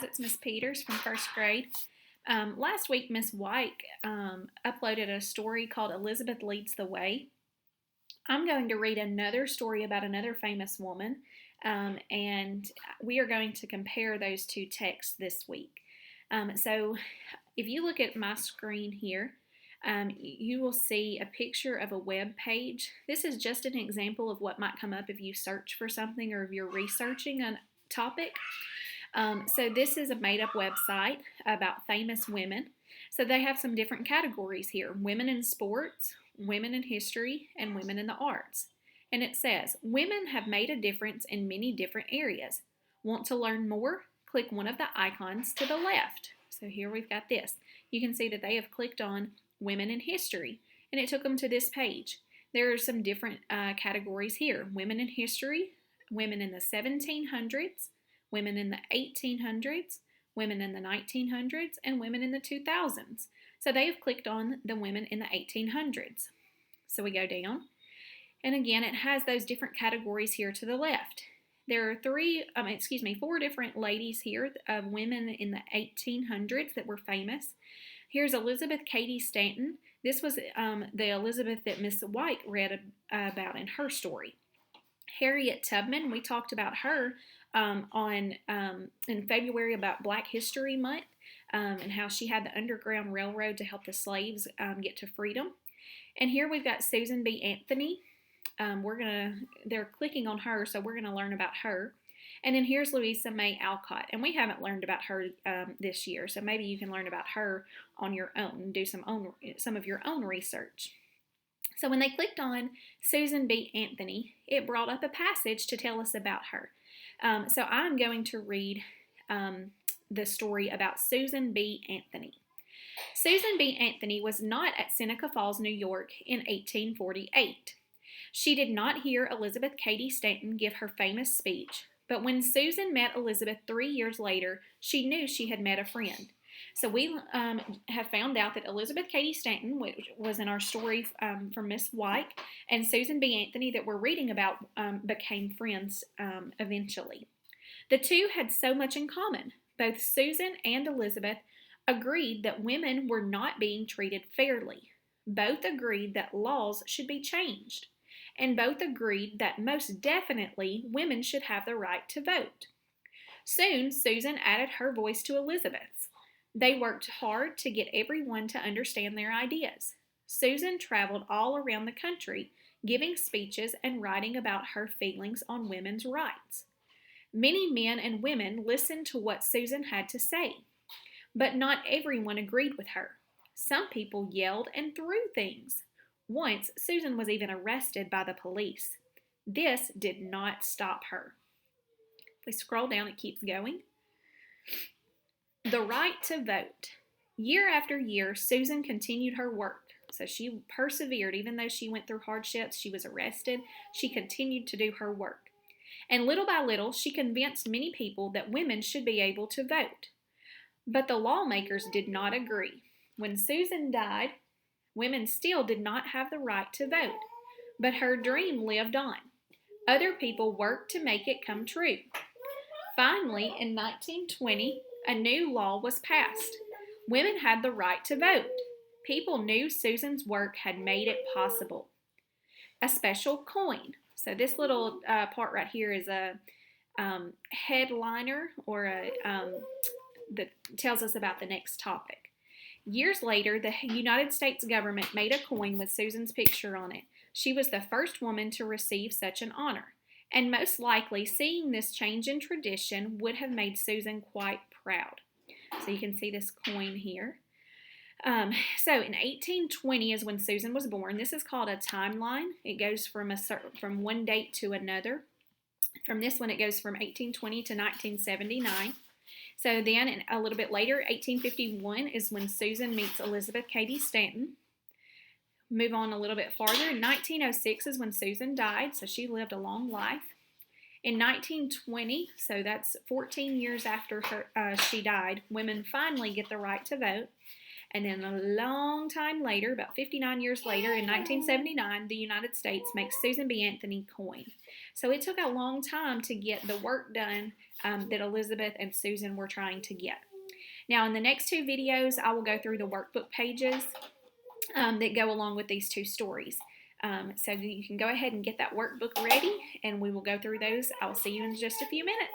It's Miss Peters from first grade. Last week, Miss White uploaded a story called Elizabeth Leads the Way. I'm going to read another story about another famous woman, and we are going to compare those two texts this week. So if you look at my screen here, you will see a picture of a web page. This is just an example of what might come up if you search for something or if you're researching a topic. So this is a made-up website about famous women. So they have some different categories here: women in sports, women in history, and women in the arts. And it says, women have made a difference in many different areas. Want to learn more? Click one of the icons to the left. So here we've got this. You can see that they have clicked on women in history, and it took them to this page. There are some different categories here: women in history, women in the 1700s, women in the 1800s, women in the 1900s, and women in the 2000s. So they have clicked on the women in the 1800s. So we go down, and again, it has those different categories here to the left. There are four different ladies here of women in the 1800s that were famous. Here's Elizabeth Cady Stanton. This was the Elizabeth that Miss White read about in her story. Harriet Tubman, we talked about her in February about Black History Month, and how she had the Underground Railroad to help the slaves get to freedom. And here we've got Susan B. Anthony. They're clicking on her, so we're gonna learn about her. And then here's Louisa May Alcott, and we haven't learned about her this year, so maybe you can learn about her on your own, do some of your own research. So when they clicked on Susan B. Anthony, it brought up a passage to tell us about her. So I'm going to read the story about Susan B. Anthony. Susan B. Anthony was not at Seneca Falls, New York in 1848. She did not hear Elizabeth Cady Stanton give her famous speech, but when Susan met Elizabeth 3 years later, she knew she had met a friend. So we have found out that Elizabeth Cady Stanton, which was in our story from Miss White, and Susan B. Anthony that we're reading about became friends eventually. The two had so much in common. Both Susan and Elizabeth agreed that women were not being treated fairly. Both agreed that laws should be changed. And both agreed that most definitely women should have the right to vote. Soon, Susan added her voice to Elizabeth's. They worked hard to get everyone to understand their ideas. Susan traveled all around the country, giving speeches and writing about her feelings on women's rights. Many men and women listened to what Susan had to say, but not everyone agreed with her. Some people yelled and threw things. Once, Susan was even arrested by the police. This did not stop her. If we scroll down, it keeps going. The right to vote. Year after year, Susan continued her work. So she persevered. Even though she went through hardships, she was arrested, she continued to do her work. And little by little, she convinced many people that women should be able to vote. But the lawmakers did not agree. When Susan died, women still did not have the right to vote. But her dream lived on. Other people worked to make it come true. Finally, in 1920, a new law was passed. Women had the right to vote. People knew Susan's work had made it possible. A special coin. So this little part right here is a headliner that tells us about the next topic. Years later, the United States government made a coin with Susan's picture on it. She was the first woman to receive such an honor. And most likely, seeing this change in tradition would have made Susan quite proud. So you can see this coin here. So in 1820 is when Susan was born. This is called a timeline. It goes from one date to another. From this one, it goes from 1820 to 1979. So then, a little bit later, 1851 is when Susan meets Elizabeth Cady Stanton. Move on a little bit farther. In 1906 is when Susan died, so she lived a long life. In 1920, so that's 14 years after she died, women finally get the right to vote. And then a long time later, about 59 years later, in 1979, the United States makes Susan B. Anthony coin. So it took a long time to get the work done that Elizabeth and Susan were trying to get. Now, in the next two videos, I will go through the workbook pages that go along with these two stories. So you can go ahead and get that workbook ready, and we will go through those. I'll see you in just a few minutes.